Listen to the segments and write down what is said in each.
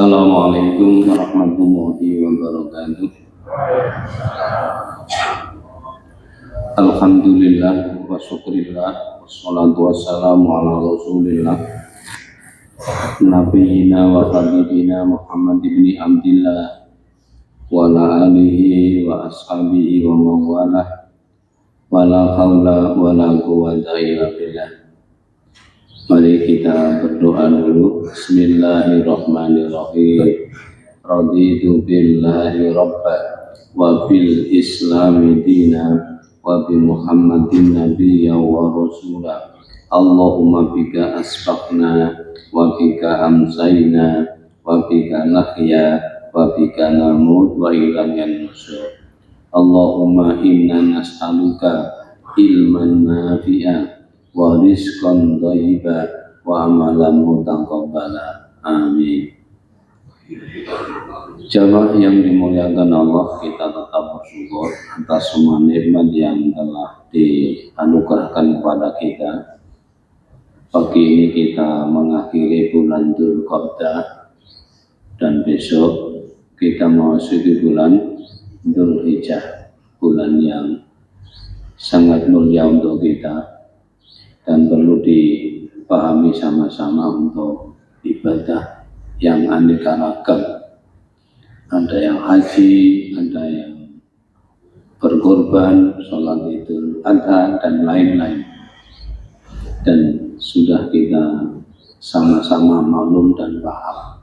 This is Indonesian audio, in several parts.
Assalamualaikum warahmatullahi wabarakatuh. Alhamdulillah wa syukurillah wassalatu wassalamu ala rasulillah nabiyina wa habibina Muhammad ibn Abdillah wa ala alihi wa ashabihi wa mawalah wa la hawla wa la quwwata illa billah. Mari kita berdoa dulu. Bismillahirrahmanirrahim. Raditu billahi rabba wa bil islami dina wa bi muhammadin nabiyya wa rasula. Allahumma bika asbaqna wa bika amsayna wa bika nahya wa bika namut wa ilayan nusur. Allahumma inna nas'aluka ilman nafi'a wa rizqan thayyiba wa amalan mutaqabbala. Amin. Jamaah yang dimuliakan Allah, kita tetap bersyukur atas semua nikmat yang telah dianugerahkan kepada kita. Pagi ini kita mengakhiri bulan Dzulqa'dah dan besok kita memasuki bulan Dzulhijjah, bulan yang sangat mulia untuk kita dan perlu dipahami sama-sama untuk ibadah yang aneka ragam. Ada yang haji, ada yang berkorban, sholat Idul Adha dan lain-lain. Dan sudah kita sama-sama maklum dan paham.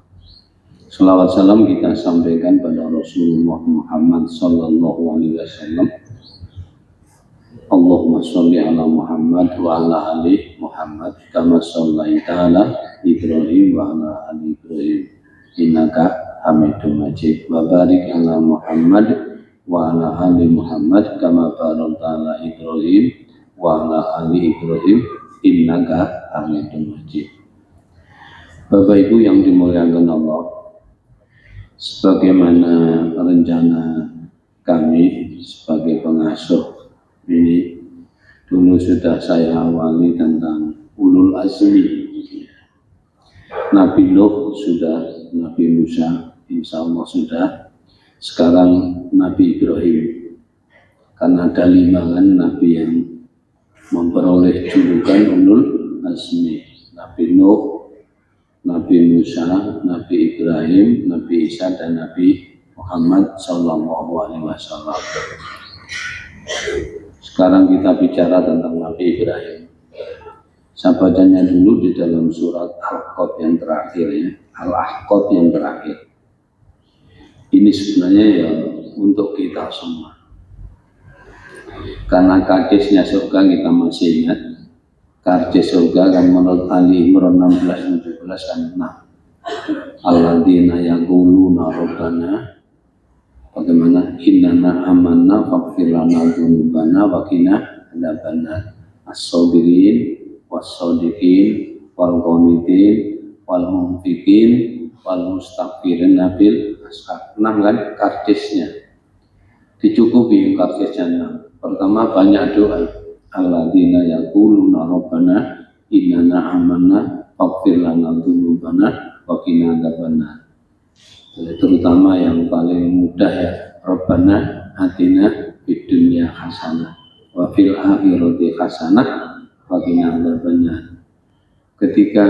Salawat salam kita sampaikan pada Rasulullah Muhammad sallallahu alaihi wasallam. Allahumma sholli ala Muhammad wa ala ali Muhammad kama shallaita ala Ibrahim wa ala ali Ibrahim innaka Hamidum Majid wa barik ala Muhammad wa ala ali Muhammad kama barakta ala Ibrahim wa ala ali Ibrahim innaka Hamidum Majid. Bapak Ibu yang dimuliakan Allah, sebagaimana rencana kami sebagai pengasuh ini, dulu sudah saya awali tentang ulul azmi. Nabi Nuh sudah, Nabi Musa insya Allah sudah. Sekarang Nabi Ibrahim, karena ada 5 Nabi yang memperoleh julukan ulul azmi. Nabi Nuh, Nabi Musa, Nabi Ibrahim, Nabi Isa dan Nabi Muhammad sallallahu alaihi wasallam. Sekarang kita bicara tentang Nabi Ibrahim. Saya bacanya dulu di dalam surat Al-Ahqaf yang terakhir ya. Al-Ahqaf yang terakhir. Ini sebenarnya ya untuk kita semua. Karena kadisnya surga kita masih ingat. Kadis surga kan menurut Ali Imran 16-17 kan. Nah, alladzina yaquluna rabbana, bagaimana innana amanna faghfir lana dzunubana wa qina adzabannar. As-sabirin was-shadiqin wal qanitin wal munfiqin wal mustaghfirin bil ashar. 6 kan kartisnya. Dicukupi kartisnya 6. Pertama banyak doa. Alladzina yaquluna rabbana innana amanna faghfir lana dzunubana wa qina adzabannar. Terutama yang paling mudah ya, Rabbana atina fid dunya hasanah wa fil akhirati hasanah wa qina adzabannar. Ketika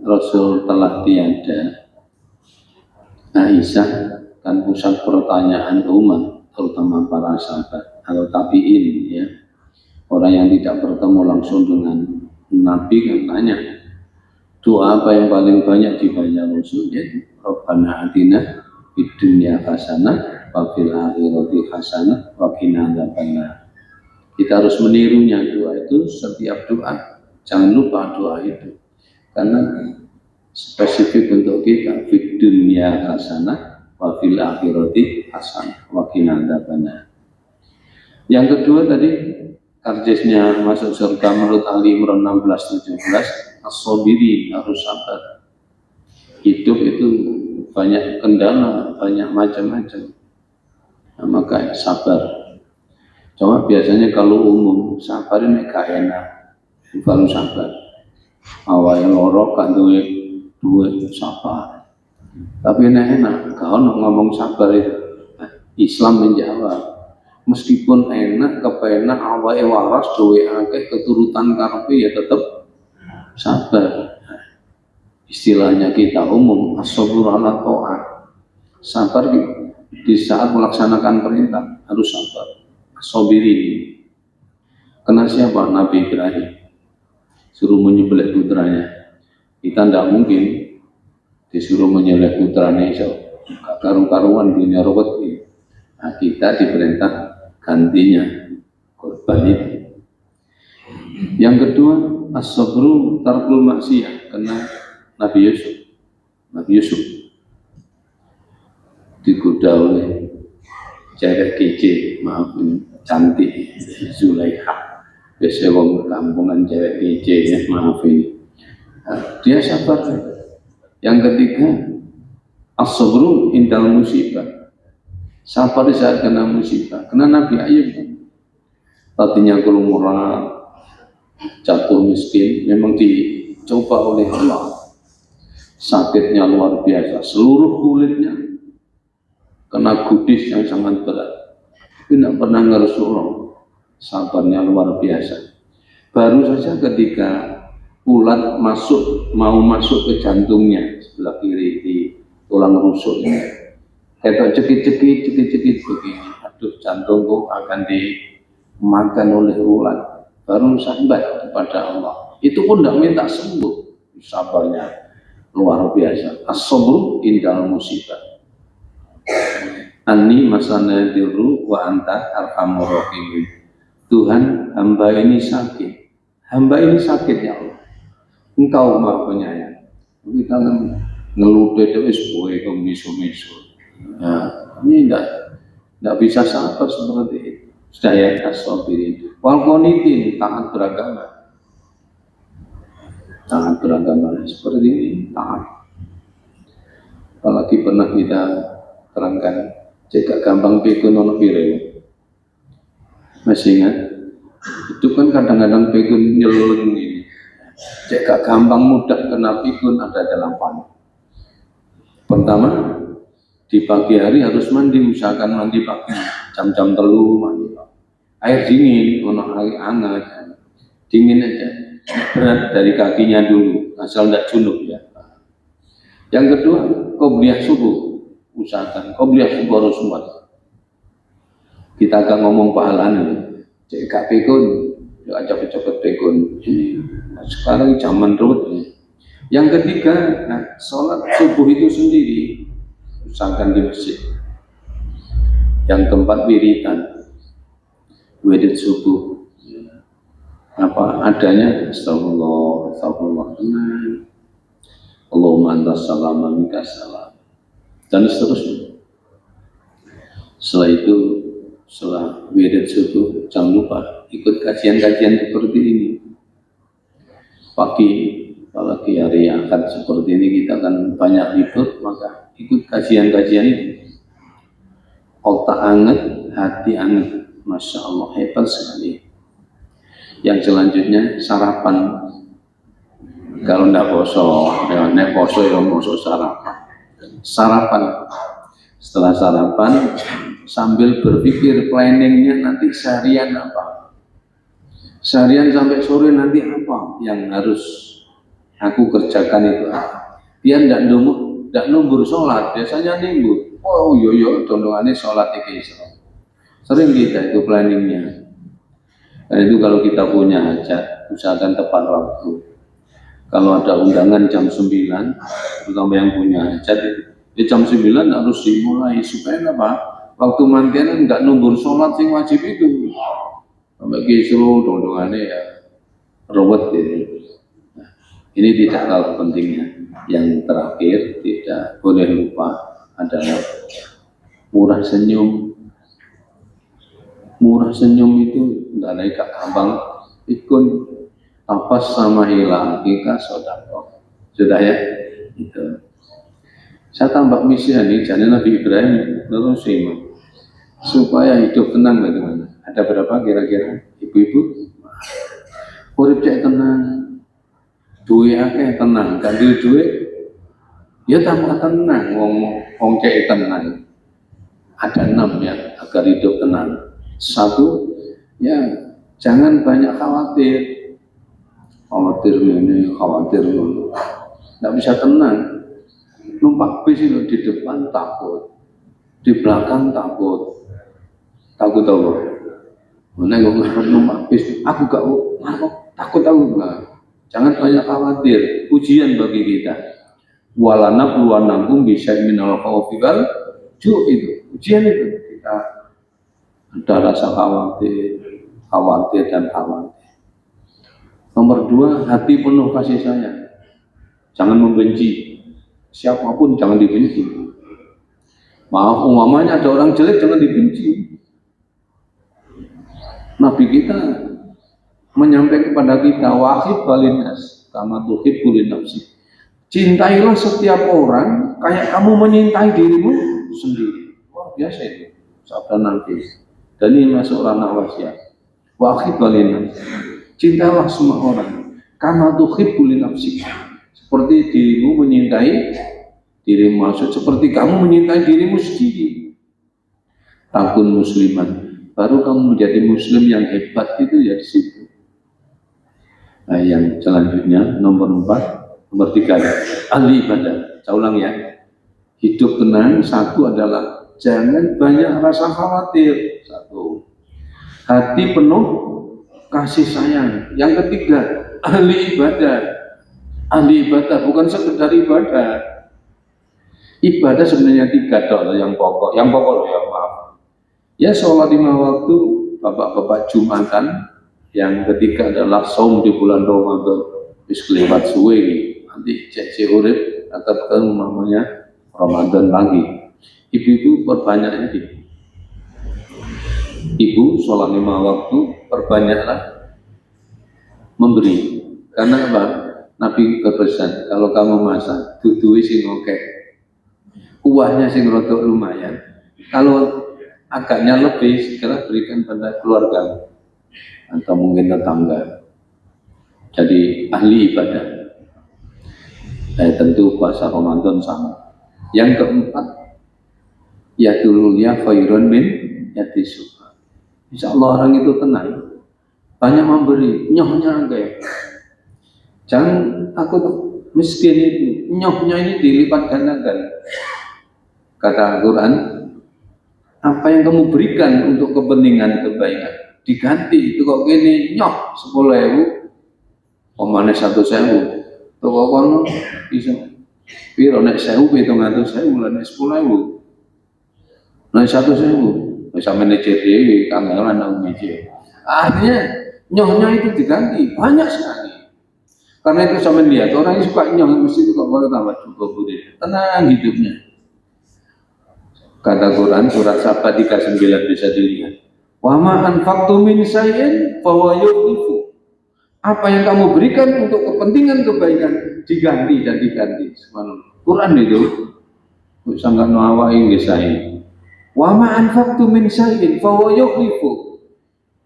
Rasul telah tiada, Aisyah kan pusat pertanyaan umat, terutama para sahabat atau tabi'in ya. Orang yang tidak bertemu langsung dengan Nabi kan tanya, doa apa yang paling banyak dibaca Rasul? Yaitu Rabbana atina fid dunya hasanah wa fil akhirati hasanah wa qina adzabannar. Kita harus menirunya doa itu setiap doa. Jangan lupa doa itu. Karena spesifik untuk kita, fid dunya hasanah wa fil akhirati hasanah wa qina adzabannar. Yang kedua tadi karcisnya masuk surga menurut Ali Imran 16-17. As-sabirin, harus sabar. Hidup itu banyak kendala, banyak macam-macam. Nah, maka sabar. Cuma biasanya kalau umum sabar ini gak enak, baru sabar. Awalnya lorok kan duit sabar. Tapi enak, kalau ngomong sabar itu. Nah, Islam menjawab, meskipun enak, kepenak, awake waras, duwe akeh, keturutan karepe ya tetap sabar. Istilahnya kita umum, as-sabru ala ta'at. Sabar di saat melaksanakan perintah harus sabar. As-sabirin. Kena siapa? Nabi Ibrahim. Suruh menyembelih putranya. Kita tidak mungkin disuruh menyembelih putranya, so karu-karuan dunia robot ini. Nah, kita diperintah gantinya korban itu. Yang kedua, as-sabru tarkul maksiyah, karena Nabi Yusuf digoda oleh cewek kece, maaf ini cantik, Zulaikha. Biasanya wong kampungan cewek kece, ya, maaf ini. Nah, dia sabar. Yang ketiga, as-sabru indal musibah. Sabar di saat kena musibah. Kena Nabi Ayub, tadinya kelumuran, jatuh miskin, memang dicoba oleh Allah. Sakitnya luar biasa, seluruh kulitnya kena gudis yang sangat berat. Tapi tidak pernah ngerusuh, sabarnya luar biasa. Baru saja ketika ulat mau masuk ke jantungnya sebelah kiri di tulang rusuknya, kayak cekit begini, aduh jantungku akan dimakan oleh ulat. Baru sambat kepada Allah. Itu pun tidak minta sembuh, sabarnya luar biasa. As-sabru indal musibah. Ani masana diru wa anta arhamur rahimin. Tuhan, hamba ini sakit. Hamba ini sakit ya Allah. Engkau Maha Penyayang. Kita ngeluh terus boleh kau misu-misu. Nah, ini tidak bisa sabar seperti itu. Saya as-sabirin. Wal qanitin, taat beragama. Taat beragama seperti ini, taat. Apalagi pernah kita terangkan, jika gampang pikun ono pire. Masih ingat? Itu kan kadang-kadang pikun nyeleng ini. Jika gampang mudah kena pikun ada dalam panik. Pertama, di pagi hari harus mandi, usahakan mandi pagi, jam-jam telu mandi. Air dingin, ono air hangat, dingin aja. Berat dari kakinya dulu, asal tidak junub ya. Yang kedua, qobliyah subuh, usahakan qobliyah subuh harus kuat. Kita akan ngomong pahalanya, cek pikun, aja cepet pikun. Sekarang zaman ruwet. Yang ketiga, sholat subuh itu sendiri, usahakan di masjid. Yang keempat, wiridan, wirid subuh. Apa adanya, astagfirullah, Allahumma antas salam wa minkas salam, dan seterusnya. Setelah itu, setelah wirid subuh, jangan lupa ikut kajian-kajian seperti ini. Pagi, apalagi hari akad seperti ini kita akan banyak libur, maka ikut kajian-kajian ini. Otak anget, hati anget, Masya Allah, hebat sekali. Yang selanjutnya sarapan. Kalau tidak poso, nek poso ya poso sarapan. Sarapan. Setelah sarapan, sambil berpikir planningnya nanti seharian apa. Seharian sampai sore nanti apa yang harus aku kerjakan itu. Dia tidak numbur sholat, biasanya nunggu. Oh yo dondongannya sholat iki. Sering kita itu planningnya. Dan itu kalau kita punya hajat, usahakan tepat waktu. Kalau ada undangan jam 9, terutama yang punya hajat, di jam 9 harus dimulai supaya apa? Waktu mantenan nggak numbur sholat sing wajib itu. Sampai kisru dondongannya ya ruwet gitu. Nah, ini tidak kalah pentingnya. Yang terakhir tidak boleh lupa adalah murah senyum. Murah senyum itu tidak naik gampang. Ikut apa sama hilang kita sodako. Sudah ya? Itu. Saya tambah misi ini, jadi Nabi Ibrahim terus supaya hidup tenang bagaimana? Ada berapa kira-kira ibu-ibu? Urip cek tenang, duit akeh tenang, ganti duit Ya tambah tenang, wong cek tenang. Ada 6 ya agar hidup tenang. 1, ya jangan banyak khawatir. Khawatir ini, khawatir itu, nggak bisa tenang. Numpak bis itu di depan takut, di belakang takut apa? Mana yang numpak bis, aku gak takut nggak. Jangan banyak khawatir. Ujian bagi kita. Walanab luanakum bisa minal khawfi wal ju' itu. Ujian itu kita ada rasa khawatir dan khawatir. Nomor 2, hati penuh kasih sayang. Jangan membenci. Siapapun jangan dibenci. Maaf, umamanya ada orang jelek jangan dibenci. Nabi kita menyampaikan kepada kita, wahid balinas kama tuhibbu li nafsi. Cintailah setiap orang kayak kamu menyintai dirimu sendiri. Wah, biasa itu. Sabda Nabi. Dan ini masuk ranah wasiat. Wahid balinas. Cintailah semua orang kama tuhibbu li nafsi. Seperti dirimu menyintai dirimu, maksud seperti kamu menyintai dirimu sendiri. Takun musliman. Baru kamu menjadi muslim yang hebat itu ya di situ. Nah, yang selanjutnya nomor 4, nomor 3 ahli ibadah. Saya ulang ya. Hidup tenang 1 adalah jangan banyak rasa khawatir. 1. Hati penuh kasih sayang. Yang ketiga, ahli ibadah. Ahli ibadah bukan sekedar ibadah. Ibadah sebenarnya 3 doang yang pokok. Yang pokok ya maaf. Ya sholat 5 waktu, bapak-bapak Jumatan. Yang ketiga adalah saum di bulan Ramadan. Bis kelewat suwe nanti cek urip atau namanya Ramadan lagi. Ibu-ibu perbanyak ini. Ibu sholat 5 waktu, perbanyaklah memberi. Karena apa? Nabi berpesan, kalau kamu masak, dudui sing oke, kuahnya sing rodok lumayan. Kalau agaknya lebih, segera berikan pada keluarga atau mungkin tetangga. Jadi ahli ibadah. Tentu puasa Ramadan sama. Yang keempat, ya dulunya khairun min yatisuha. Insya Allah orang itu tenang, banyak memberi, nyohnya enggak. Jangan takut miskin itu, nyohnya ini dilipat gandakan. Kata Al-Quran, apa yang kamu berikan untuk kepentingan kebaikan diganti. Itu kok gini nyoh 10.000, omane 100.000, toko kono bisa piro nek 1.000 700.000 lan nek 10.000 nek 100.000 bisa manajer dhewe kangelan nang meja. Akhirnya nyohnya itu diganti banyak sekali. Karena itu sama lihat orang yang suka nyoh mesti itu kok baru tambah cukup budaya, tenang hidupnya. Kata Quran surat Saba 39 bisa dilihat. Wa ma anfaqtum min syai'in fa huwa yukhlifu. Apa yang kamu berikan untuk kepentingan kebaikan diganti dan diganti. Subhanallah. Quran itu sangat nawai nggih saya. Wa ma anfaqtum min syai'in fa huwa yukhlifu.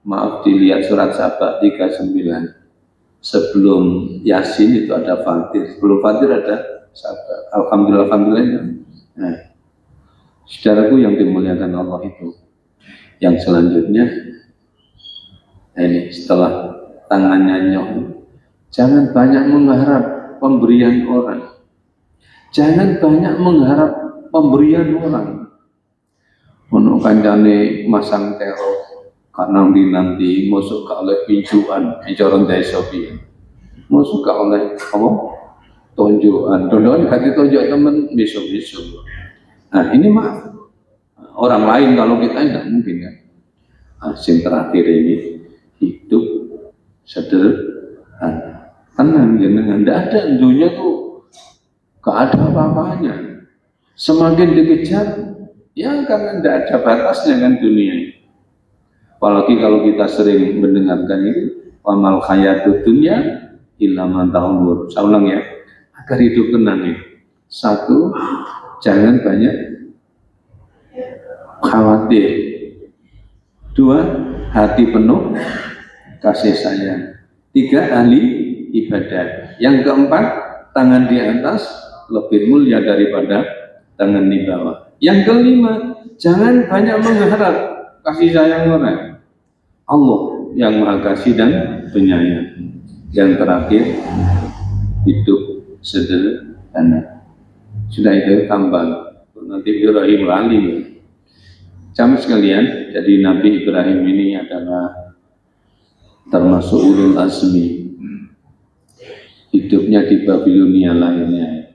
Maaf dilihat surat Saba 39. Sebelum Yasin itu ada Fatir, sebelum Fatir ada Saba. Alhamdulillah. Nah, saudaraku yang dimuliakan Allah itu. Yang selanjutnya, ini setelah tangannya nyoh, jangan banyak mengharap pemberian orang. Jangan banyak mengharap pemberian orang. Ono kancane masang teror karena nanti masuk ke oleh pincuan, ecoron desa piye. Masuk ke oleh apa? Tunjukan gak ditunjuk teman besok-besok. Nah ini mah orang lain, kalau kita tidak mungkin kan. Yang terakhir ini hidup sederhana, tenang, jangan tidak ada dunia tuh gak ada apa-apanya. Semakin dikejar, ya karena tidak ada batasnya kan dunia. Apalagi kalau kita sering mendengarkan ini, wamal hayatud dunya illa mata'ul ghurur. Saya ulang ya, agar hidup tenang ya. 1, jangan banyak khawatir. 2, hati penuh kasih sayang. 3, ahli ibadah. Yang keempat, tangan di atas, lebih mulia daripada tangan di bawah. Yang kelima, jangan banyak mengharap kasih sayang orang. Allah yang Maha Kasih dan Penyayang. Yang terakhir, hidup sederhana. Sudah itu tambah nanti Ibrahim lali. Jamaah sekalian, jadi Nabi Ibrahim ini adalah termasuk ulul azmi. Hidupnya di Babilonia lainnya.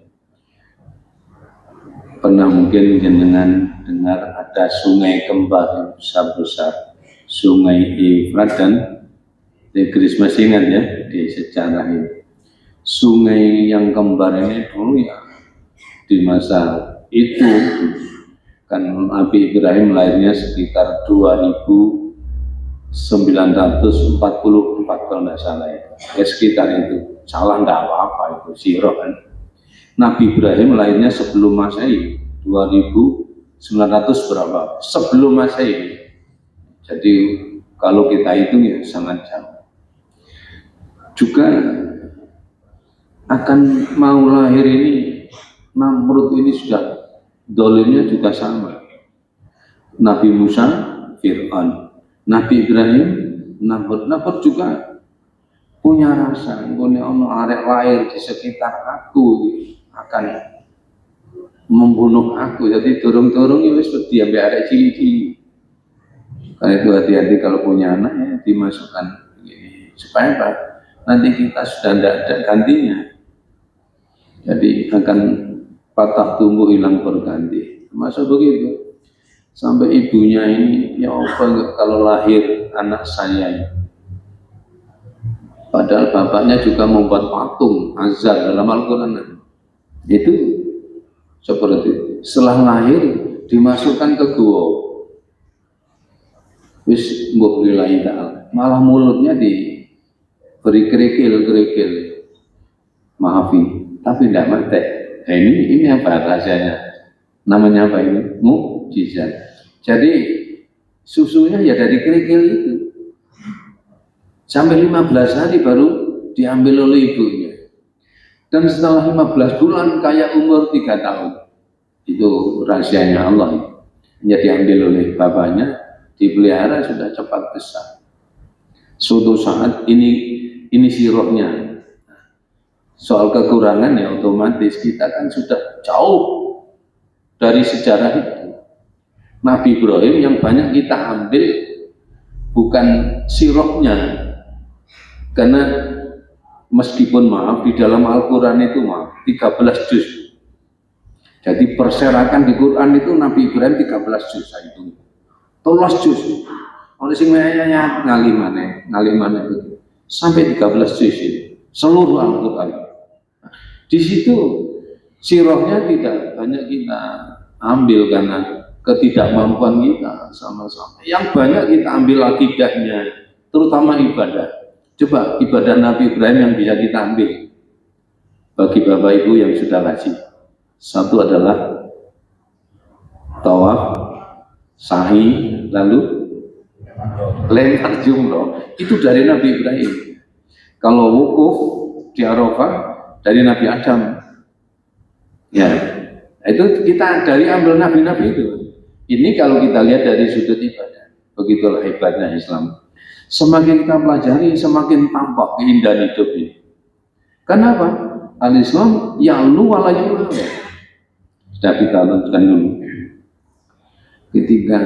Pernah mungkin jenengan dengar ada sungai kembar yang besar-besar, Sungai Efrat dan Tigris, masih ingat ya di sejarah ini. Sungai yang kembar ini dulu ya di masa itu kan Nabi Ibrahim lahirnya sekitar 2944 kalau tidak salah ya sekitar itu, salah tidak apa-apa itu sirah kan. Nabi Ibrahim lahirnya sebelum Masehi 2900 berapa? Sebelum Masehi. Jadi kalau kita hitung ya sangat jauh. Juga akan mau lahir ini Namrud ini sudah dolimnya juga sama. Nabi Musa Fir'aun, Nabi Ibrahim Namrud juga punya rasa. Ini ono arek lahir di sekitar aku akan membunuh aku. Jadi dorong-dorong ya wis wedi ambek arek cilik-cilik. Karena itu hati-hati kalau punya anak ya dimasukkan begini. Supaya apa? Nanti kita sudah tidak ada gantinya. Jadi akan patah tumbuh hilang berganti. Masa begitu? Sampai ibunya ini, ya apa kalau lahir anak saya ini? Padahal bapaknya juga membuat patung azal dalam Al-Quran. Itu seperti itu. Setelah lahir dimasukkan ke gua. Wis mbok lillahi ta'ala. Malah mulutnya diberi kerikil. Maafi, tapi tidak mati. Nah, ini apa rahasianya? Namanya apa ini? Mukjizat. Jadi susunya ya dari kerikil itu. Sampai 15 hari baru diambil oleh ibunya. Dan setelah 15 bulan kayak umur 3 tahun. Itu rahasianya Allah. Ya diambil oleh bapaknya, dipelihara sudah cepat besar. Suatu saat ini sirahnya. Soal kekurangan ya otomatis kita kan sudah jauh dari sejarah itu. Nabi Ibrahim yang banyak kita ambil bukan sirahnya, karena meskipun maaf di dalam Al-Quran itu 13 juz. Jadi perserakan di Quran itu Nabi Ibrahim 13 juz itu. 13 juz. Oleh sing ngalimane itu sampai 13 juz itu seluruh Al-Quran. Di situ sirahnya tidak banyak kita ambil karena ketidakmampuan kita sama-sama. Yang banyak kita ambil akidahnya, terutama ibadah. Coba ibadah Nabi Ibrahim yang bisa kita ambil bagi Bapak Ibu yang sudah ngaji. Satu adalah tawaf, sa'i, lalu lempar jumroh. Itu dari Nabi Ibrahim. Kalau wukuf di Arafah dari Nabi Adam. Ya, itu kita dari ambil nabi-nabi itu. Ini kalau kita lihat dari sudut ibadah. Begitulah hebatnya Islam. Semakin kita pelajari, semakin tampak keindahan hidup ini. Kenapa? Al-Islam ya'lu wa la yu'la. Sudah kita tentukan dulu. Ketika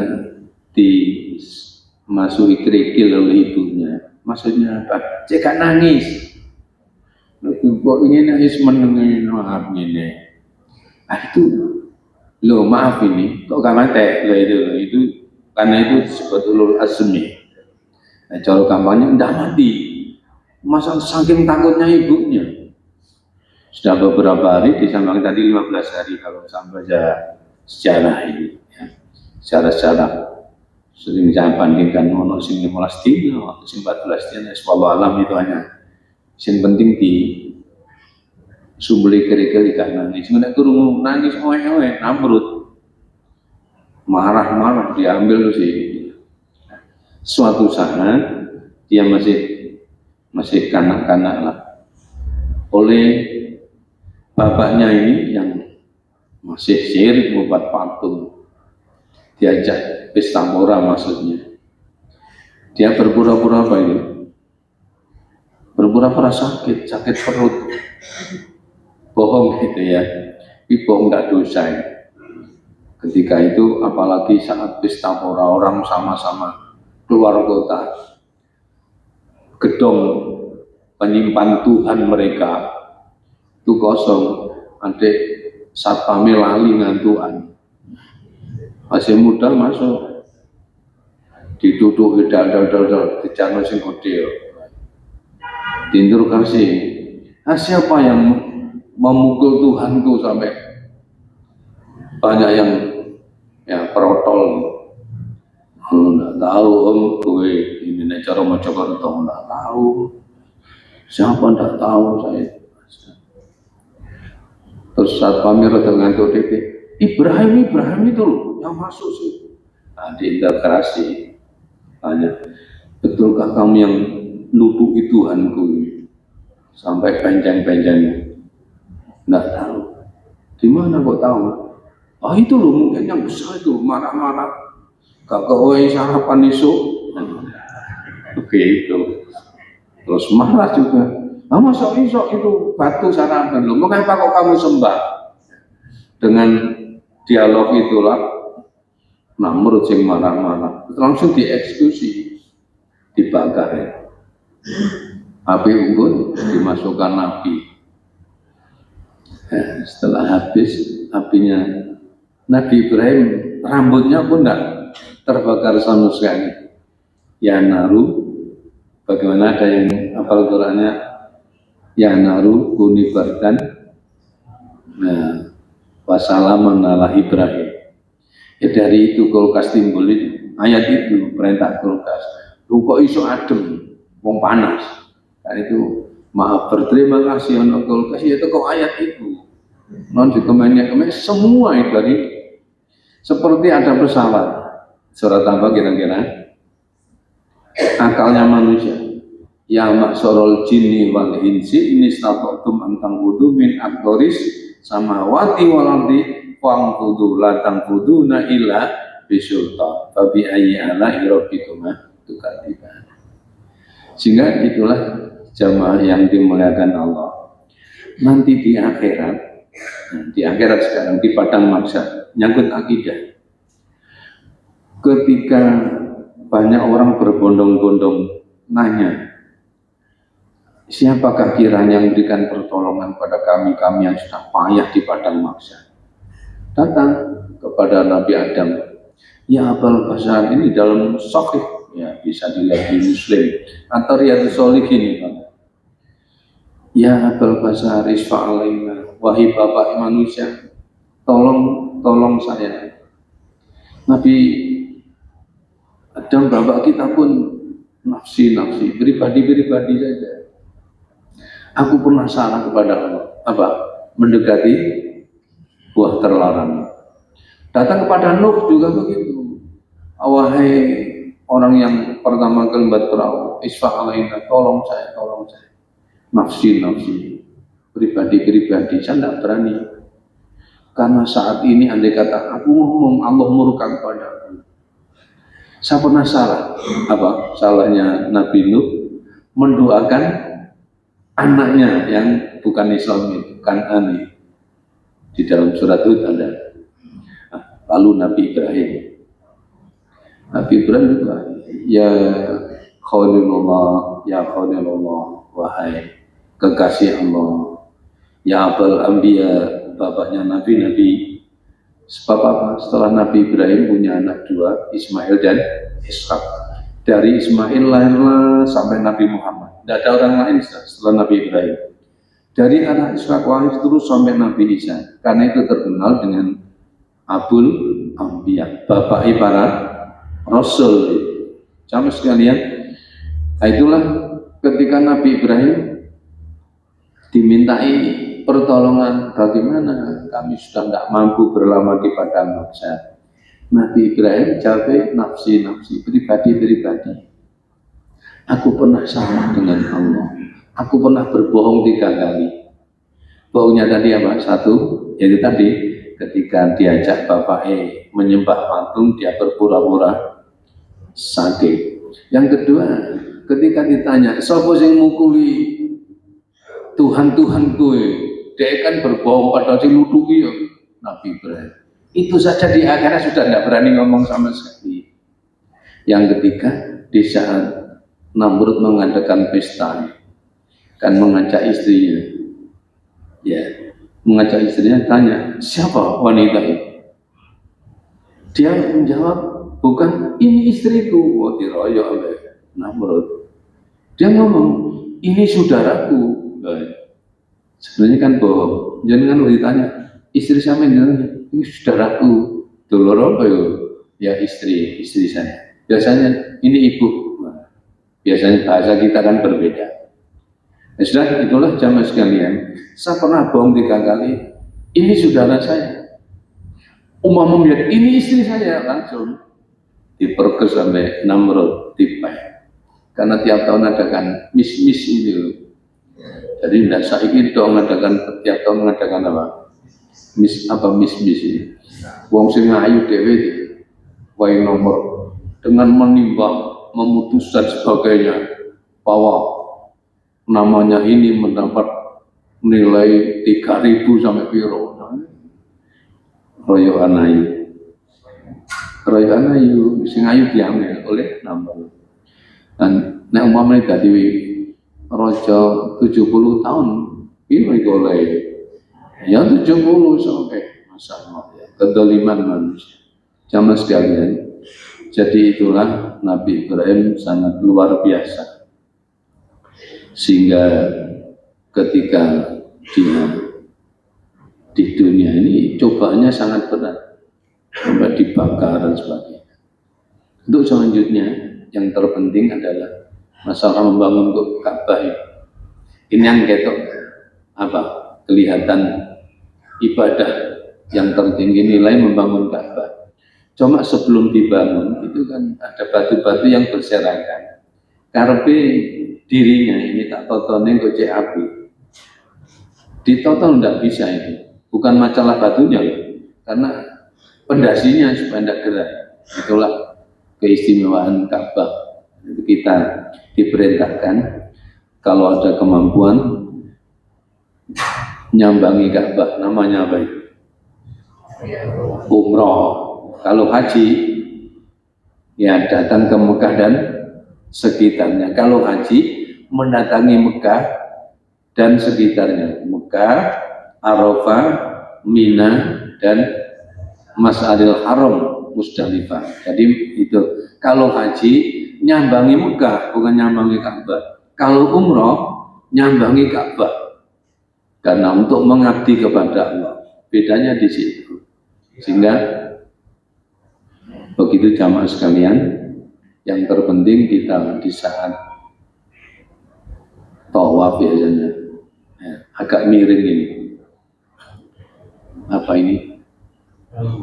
dimasuki kerikil oleh ibunya, maksudnya apa? Cek nangis. Kok ini nangis menengin maaf ini. Itu lo maaf ini kok gak mati lo itu karena itu disebut ulul azmi. Nah, cara gampangnya tidak mati. Masa saking takutnya ibunya. Sudah beberapa hari disambang tadi 15 hari kalau sampai sejarah ini. Ya. Secara sering saya bandingkan ono sing 15 dina, sing 14 dina, wallahu alam itu hanya yang penting di sumbeli kerikil ikan nangis. Nek kurung nangis oe Namrud marah-marah diambil sih. Suatu saat dia masih kanak-kanak lah. Oleh bapaknya ini yang masih syirik membuat patung, diajak pesta pora maksudnya. Dia berpura-pura apa ini? Berpura-pura sakit perut. Bohong gitu ya. Tapi bohong nggak dosa ya. Ketika itu apalagi saat pesta pora orang sama-sama keluar kota, gedung penyimpan Tuhan mereka itu kosong, adik satpame lali ngantuan, masih muda masuk, dituduh dal dijano sing gede, diinterogasi, siapa yang memukul Tuhanku sampai banyak yang ya protol. Nggak tahu om, gue ini nih cara Mojokerto nggak tahu, siapa nggak tahu saya. Terus saat pamer dengan DP, Ibrahim itu loh yang masuk sih. Nah, diinterogasi, tanya, betulkah kamu yang nuduh Tuhanku sampai panjang-panjang? Nggak tahu. Di mana kok tahu? Oh itu loh mungkin yang besar itu marah-marah. Gak kawai sarapan isu, begitu. Terus marah juga. Masa iso itu batu sarapan loh? Mengapa kok kamu sembah? Dengan dialog itulah, Namrud yang marah-marah, langsung dieksekusi, dibakar ya. Api unggun dimasukkan api. Setelah habis apinya, Nabi Ibrahim rambutnya pun tidak terbakar sama sekali. Ya naru, bagaimana ada yang hafal Qurannya? Ya naru kuni bardan, nah, wassalamun ala Ibrahim. Ya dari itu kulkas timbul itu, ayat itu perintah kulkas. Lu kok iso adem, wong panas. Dan itu maaf berterima kasih untuk kulkas. Ya itu kok ayat itu. Non dikomennya semua itu tadi seperti ada pesawat. Surat apa kira-kira? Akalnya manusia. Ya maksorol jinni wal insi ini statoktum antang wudu min aktoris samawati walardi wang wudu latang wudu na illa bisulta fabi ayyi ala irobikuma tukatiba. Sehingga itulah jamaah yang dimuliakan Allah. Nanti di akhirat sekarang di padang mahsyar nyangkut akidah. Ketika banyak orang berbondong-bondong nanya, siapakah kiranya yang memberikan pertolongan pada kami yang sudah payah di padang mahsyar? Datang kepada Nabi Adam. Ya Abul Basar, ini dalam Sahih, ya bisa dilihat di Muslim atau Riyadhus Shalihin. Ya Abul Basar, isfa'alaina, wahai bapak manusia, tolong saya. Nabi Adam bapak kita pun nafsi, pribadi saja. Aku pernah salah kepada Allah. Apa? Mendekati buah terlarang. Datang kepada Nuh juga begitu. Wahai orang yang pertama kali membuat perahu, isfa'alaina, tolong saya. Nafsi, pribadi, saya tidak berani. Karena saat ini andai kata aku ngomong, Allah murka kepada aku. Saya pernah salah. Apa? Salahnya Nabi Nuh mendoakan anaknya yang bukan Islam itu, Kan'ani. Di dalam surat Hud ada. Lalu Nabi Ibrahim juga, ya Khalilullah, wahai kekasih Allah, ya Abul Anbiya, bapaknya Nabi. Sebab apa? Setelah Nabi Ibrahim punya anak dua, Ismail dan Ishak. Dari Ismail lahirlah sampai Nabi Muhammad. Tidak ada orang lain setelah Nabi Ibrahim. Dari anak Ishak lahir terus sampai Nabi Isa. Karena itu terkenal dengan Abul Anbiya, bapak para Rasul. Sama sekalian, itulah ketika Nabi Ibrahim dimintai pertolongan, bagaimana kami sudah tidak mampu berlama di padang mahsyar. Nabi Ibrahim jawab, nafsi, pribadi. Aku pernah salah dengan Allah. Aku pernah berbohong 3 kali. Baunya tadi apa? Satu, yaitu tadi ketika diajak bapak menyembah patung, dia berpura-pura sakit. Yang kedua, ketika ditanya, sapa sing mukuli Tuhan-Tuhanku, dia kan berbohong pada sing nuduhi ya Nabi Ibrahim. Itu saja di akhirnya sudah tidak berani ngomong sama sekali. Yang ketiga, di saat Namrud mengadakan pesta, kan mengajak istrinya, mengajak istrinya tanya, siapa wanita itu? Dia menjawab, bukan, ini istriku. Oh, diroyok oleh Namrud. Dia ngomong, ini saudaraku. Sebenarnya kan bohong. Jangan kan ditanya, istri sama yang ini saudaraku. Dulur apa ya? Istri saya. Biasanya ini ibu. Biasanya bahasa kita kan berbeda. Ya sudah, itulah jamaah sekalian. Saya pernah bohong 3 kali. Ini saudara saya. Umum melihat ini istri saya, langsung diperkes sampai Namrud tipai. Karena tiap tahun adakan mis-mis itu. Jadi tidak saya ingin dong tiap tahun mengadakan apa? Mis-mis ini. Wong sing ayu dhewe wae nomor dengan menimbang, memutus dan sebagainya, bahwa namanya ini mendapat nilai 3.000 sampai piro. Royokan ayu, sing ayu diambil oleh Namrud. Dan nek umpamane dadi raja 70 tahun, piro iku oleh? Ya 70 sampai masalah ya, kedoliman manusia. Jamaah sekalian, jadi itulah Nabi Ibrahim sangat luar biasa. Sehingga ketika dia di dunia ini cobaannya sangat berat, sampai dibakar dan sebagainya. Untuk selanjutnya yang terpenting adalah masalah membangun Ka'bah. Ini yang ketok apa? Kelihatan ibadah yang tertinggi, nilai membangun Ka'bah. Cuma sebelum dibangun itu kan ada batu-batu yang berserakan. Karepe dirinya ini tak totone gocek api. Ditoton tidak bisa itu. Bukan masalah batunya, karena pondasinya supaya tidak gerak. Itulah keistimewaan Ka'bah. Kita diperintahkan kalau ada kemampuan nyambangi Ka'bah. Namanya apa itu? Umroh. Kalau haji, ya datang ke Mekah dan sekitarnya. Kalau haji, mendatangi Mekah dan sekitarnya. Mekah, Arafah, Mina, dan Mas'aril Haram, Musdalifah. Jadi itu. Kalau haji, nyambangi Mekah, bukan nyambangi Ka'bah. Kalau umroh, nyambangi Ka'bah. Karena untuk mengabdi kepada Allah. Bedanya di situ. Sehingga begitu jamaah sekalian, yang terpenting kita di saat tawaf biasanya agak miring ini. Apa ini?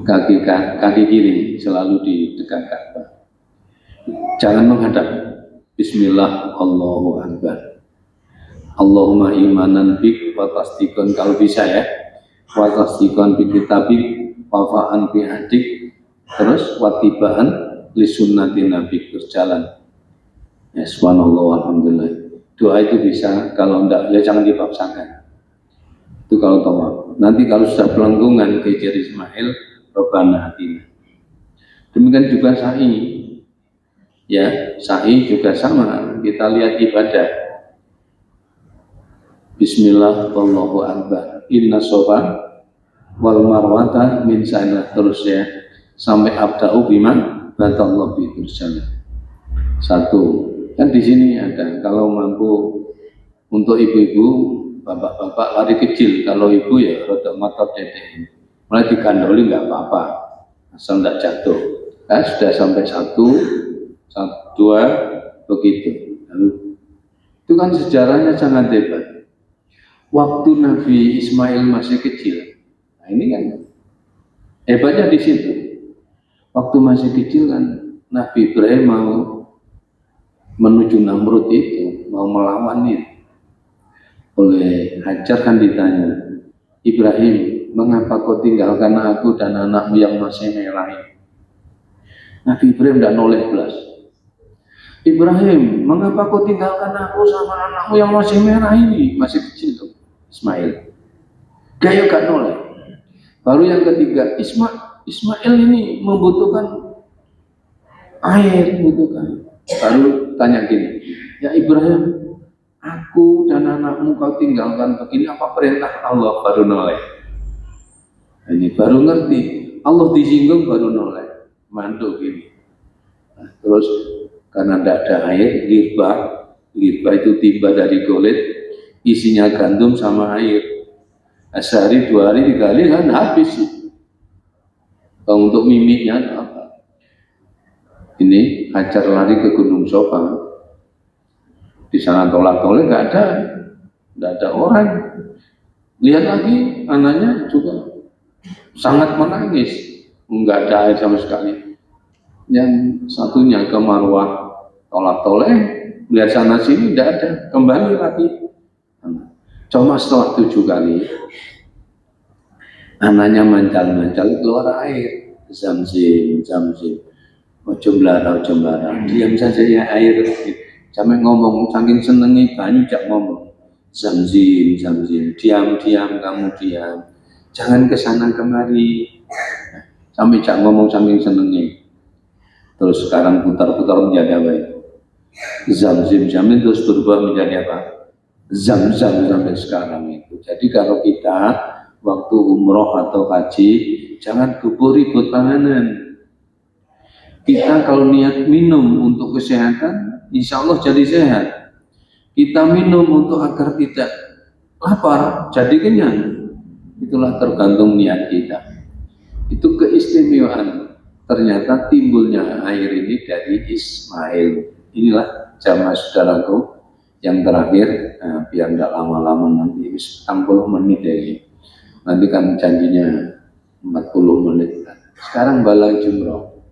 Kaki kiri selalu di dekat Ka'bah. Jangan menghadap. Bismillah, Allahu Akbar. Allahumma imanan bik wa tasdikon, kalau bisa ya. Wa tasdikon bi kitabik wa fa'an bi hadik. Terus watibaan li sunnati nabi, berjalan. Ya subhanallah alhamdulillah. Doa itu bisa, kalau enggak ya jangan dipaksakan. Itu kalau tawaf. Nanti kalau sudah pelengkungan ke Hajar Ismail, Rabbana atina. Demikian juga sa'i. Ya, sa'i juga sama. Kita lihat ibadah. Bismillah, Allahu Akbar. Inna sofa wal marwata min sana, terus ya. Sampai abda'u biman batallah bi berjalan. Satu. Kan di sini ada, kalau mampu untuk ibu-ibu, bapak-bapak lari kecil. Kalau ibu ya roda motor dedek. Mulai digandoli nggak apa-apa, asal nggak jatuh. Nah, sudah sampai satu, dua, begitu. Lalu, itu kan sejarahnya sangat hebat. Waktu Nabi Ismail masih kecil, nah ini kan hebatnya di situ. Waktu masih kecil kan Nabi Ibrahim mau menuju Namrud itu, mau melawan itu. Oleh Hajar kan ditanya, Ibrahim, mengapa kau tinggalkan aku dan anakmu yang masih merah ini? Nabi Ibrahim tidak noleh belas. Ibrahim, mengapa kau tinggalkan aku sama anakmu yang masih merah ini? Masih kecil tuh, Ismail. Gaya gak noleh. Baru yang ketiga, Ismail ini membutuhkan air, membutuhkan. Baru tanya gini, ya Ibrahim, aku dan anakmu kau tinggalkan begini, apa perintah Allah? Baru noleh. Ini baru ngerti, Allah disinggung baru noleh. Mantuk gini. Nah, terus karena tidak ada air, lirba itu timba dari kulit, isinya gandum sama air. Sehari, 2 hari, 3 hari kan habis. Kalau untuk mimiknya apa? Ini Hajar lari ke Gunung Sofa. Di sana tolak-tolak nggak ada orang. Lihat lagi anaknya juga sangat menangis, nggak ada air sama sekali. Yang satunya ke Marwah tolak-tolak, lihat sana sini tidak ada, kembali lagi. Cuma setelah 7 kali, anaknya mancal-mancal keluar air. Zamzim, ojo mblara, diam saja ya air. Sampai ngomong, saking senengi banyu jak ngomong. Zamzim, diam, kamu diam. Jangan kesana kemari. Sampai jak ngomong saking senengi. Terus sekarang putar-putar menjadi apa itu? Zamzim terus berubah menjadi apa? Zam-zam sampai sekarang itu. Jadi kalau kita waktu umroh atau haji, jangan kubur ribut panganan. Kita kalau niat minum untuk kesehatan, insya Allah jadi sehat. Kita minum untuk agar tidak lapar, jadi kenyang. Itulah tergantung niat kita. Itu keistimewaan. Ternyata timbulnya air ini dari Ismail. Inilah jamaah saudaraku yang terakhir, biar tidak lama-lama nanti 60 menit ya. Nanti kan janjinya 40 menit. Sekarang balang jumroh.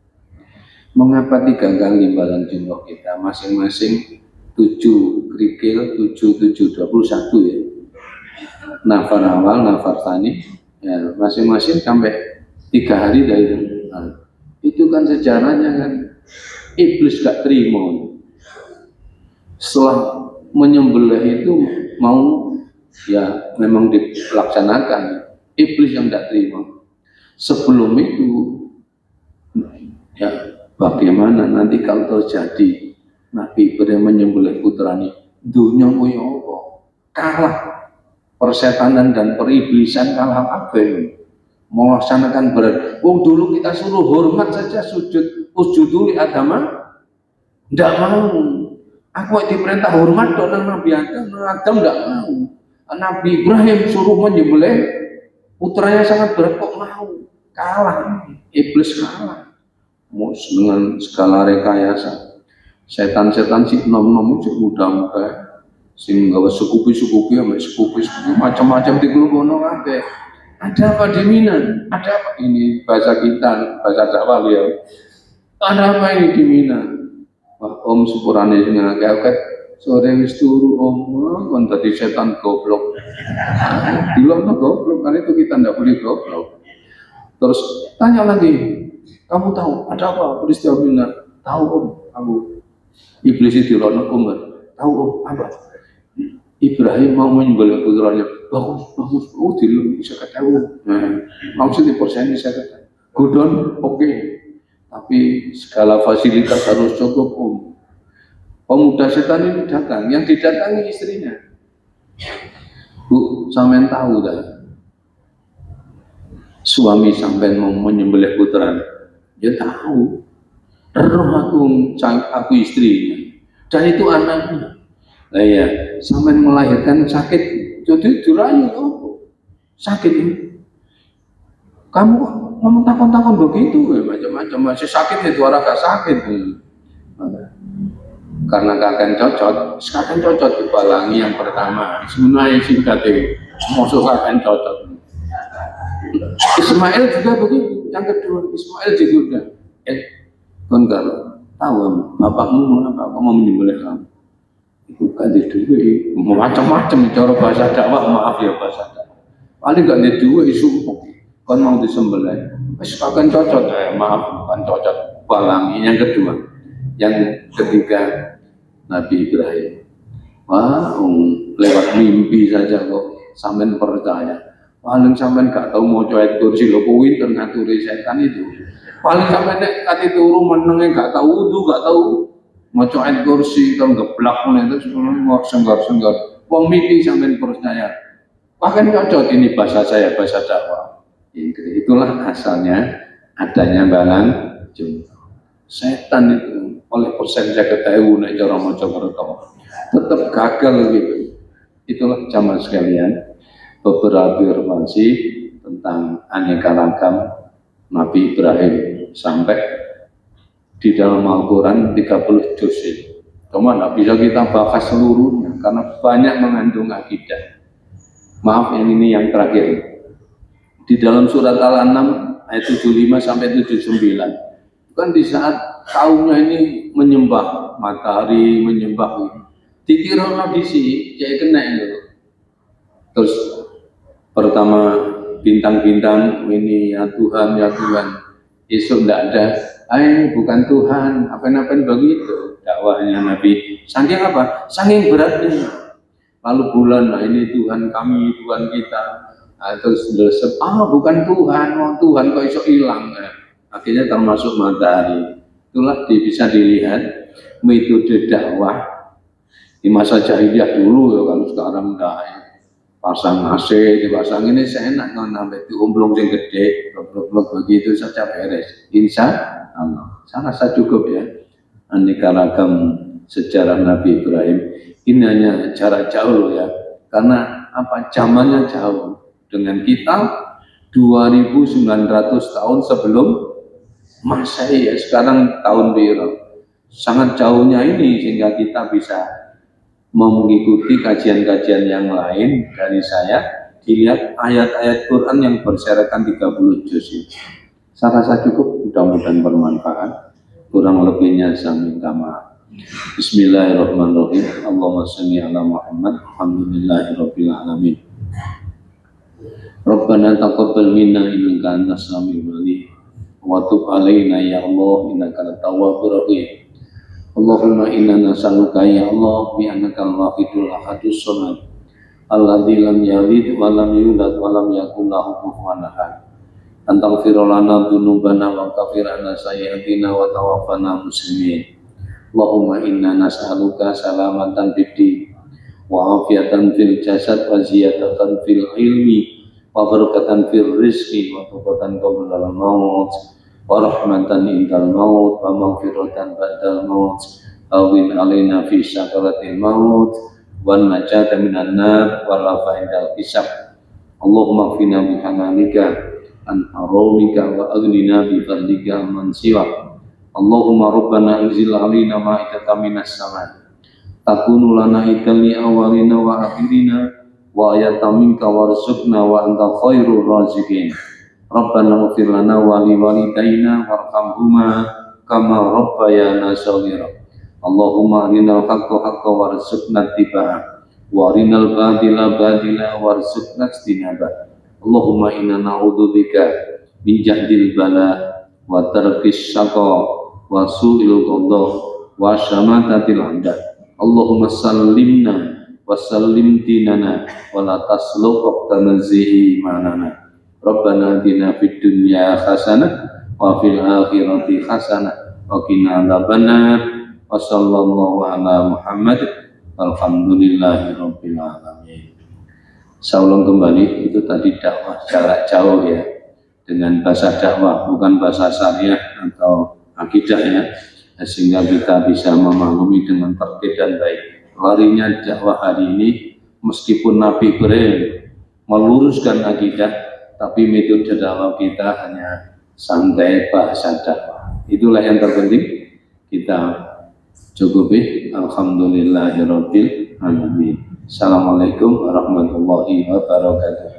Mengapa 3 kali balang jumroh kita? Masing-masing 7 kerikil, 21 ya. Nafar awal, nafar tani, ya, masing-masing sampai 3 hari dari itu kan sejarahnya kan. Iblis gak terima. Setelah menyembelih itu mau ya memang dilaksanakan, iblis yang tidak terima. Sebelum itu ya bagaimana nanti kalau terjadi Nabi Ibrahim menyembelih putranya, dunia punya apa? Kalah persetanan dan periblisan, kalah apa ini? Melaksanakan berat. Dulu kita suruh hormat saja, sujud agama, tidak mau. Aku diperintah hormat dengan Nabi Adam tidak mau. Nabi Ibrahim suruh menyembelih putranya sangat berat, kok mau? Kalah, iblis kalah. Dengan segala rekayasa, setan-setan si nom-nom si muda-muda, sing gawe sekupi macam-macam di Globono kabeh. Ada apa di Mina? Ada apa ini bahasa kita, bahasa dakwah ya. Ada apa ini di Mina? Wah, Om sepurane sing akeh sore wis turu Om, kon dadi setan goblok. Dilokno goblok, kan itu kita ndak boleh goblok. Terus tanya lagi, kamu tahu ada apa peristiwa Mina? Tahu Om, aku. Iblis itu dilokno Om. Tahu Om, apa? Ibrahim mau menyembelih putranya. Bagus. Dilok bisa ketahu. Maksudnya persen bisa ketahu. Gudon, oke. Tapi segala fasilitas harus cukup Om. Pemuda setan ini datang, yang didatangi istrinya. Bu, sampean tahu dah. Suami sampean mau menyembelih putranya. Dia tahu. Roh aku istrinya. Dan itu anaknya. Nah ya, sampean melahirkan sakit, jadi dirayu sakit ini. Kamu ngomong takon-takon begitu, macam-macam masih sakit itu orang gak sakit. Karena kakek cocot dibalangi yang pertama. Sebenarnya singkatnya, maksud kakek cocot. Ismail juga begitu. Yang kedua, Ismail juga. Kon kalau tahu bapakmu mengapa kamu menyembelih kamu? Itu kan dulu macam-macam cara bahasa dakwah, maaf ya bahasa dakwah. paling gak ada dua isu kan mau disembelih wis kakan cocok maaf bukan cocok balangi. Yang kedua, yang ketiga Nabi Ibrahim, wah lewat mimpi saja kok sampean percaya. Paling sampean gak tahu mau ayat kursi lho kuwi ternaturi setan itu. Paling sampean nek kate turu menenge gak tahu wudu, gak tahu mau ayat kursi kalau geblak mulai terus ngomong senggar-senggar. Wong mimpi sampean percaya. Bahkan cocok ini bahasa saya, bahasa dakwah. Itulah asalnya adanya balang jumlah. Setan itu oleh persen saya ketahui nek cara maca pertama tetap gagal gitu. Itulah jamaah sekalian beberapa informasi tentang aneka ragam Nabi Ibrahim sampai di dalam Al-Quran 30 juz. Cuma tidak bisa kita bahas seluruhnya karena banyak mengandung akidah. Maaf ini yang terakhir. Di dalam surat Al-An'am ayat 75 sampai 79. Kan di saat kaumnya ini menyembah matahari, menyembah dikira audisi, jadi kena itu. Terus pertama bintang-bintang ini ya Tuhan, Esok tidak ada, bukan Tuhan, apa-apa begitu dakwahnya Nabi. Saking apa? Saking beratnya. Lalu bulan, nah ini Tuhan kami, Tuhan kita. Terus bukan Tuhan, Tuhan kok iso hilang. Akhirnya termasuk matahari. Itulah bisa dilihat metode dakwah di masa jahiliyah dulu ya, kalau sekarang dah pasang AC, dipasang ini seenak kan sampai diumplung yang gede, blok-blok begitu saja beres. Insya Allah, sangat cukup ya. Aneka ragam sejarah Nabi Ibrahim. Ini hanya jarak jauh ya, karena apa zamannya jauh. Dengan kita 2.900 tahun sebelum Masehi ya, sekarang tahun biru. Sangat jauhnya ini sehingga kita bisa mengikuti kajian-kajian yang lain dari saya, dilihat ayat-ayat Quran yang berserakan 30 juz ini. Saya rasa cukup, mudah-mudahan bermanfaat. Kurang lebihnya saya minta maaf. Bismillahirrahmanirrahim. Allahumma shalli ala Muhammad. Alhamdulillahirabbil alamin. Rabbana taqabbal minna innaka antas samiul alim wa tub alaina ya Allah innaka antat tawwabur rahim. Allahumma inna nas'aluka ya Allah bi annaka al-wahidul ahadus samad alladzi lam yalid wa lam yulad wa lam yakul lahu kufuwan ahad. Antaghfir lana dzunubana wa kaffir 'anna sayyi'atina wa tawaffana muslimin. Allahumma inna nas'aluka salamatan fid din wa afiatan fil jasad wa ziyadatan fil ilmi wa barakatan fil rizqi wa tawbatan qabla al-maut wa rahmatan indal maut wa maghfiratan ba'dal maut awin alaina fi sakaratil maut wa najata minan nar wa lafa indal hisab. Allahumma qina bi halalika an haramika wa aghnina bi fadlika man siwak. Allahumma rabbana anzil alaina ma'idatan minas sama' takunu lana idan li awalina wa akhirina wa ayatan minka warzuqna wa anta khairur raziqin. Rabbana ighfir lana wa li walidayna warhamhuma kama rabbayana shaghira. Allahumma arinal haqqa haqqan warzuqna ittiba'ah wa arinal batila batila warzuqna ijtinabah. Allahumma inna na'udzubika min jahdil bala wa tarkis syaqa wa su'il qadha wa syamatatil a'da. Allahumma sallimna wa sallim dinana wa la tasluq tanzihi manana. Rabbana atina fid dunya hasanah wa fil akhirati hasanah wa qina adzabannar. Wa sallallahu ala Muhammad walhamdulillahi rabbil alamin. Saya ulang kembali, itu tadi dakwah jarak jauh ya, dengan bahasa dakwah bukan bahasa syariah atau akidah ya, sehingga kita bisa memahami dengan tertib dan baik. Larinya dakwah hari ini, meskipun Nabi Ibrahim meluruskan akidah, tapi metode dakwah kita hanya santai bahasa dakwah. Itulah yang terpenting kita cukupi. Alhamdulillahirabbil alamin. Assalamualaikum warahmatullahi wabarakatuh.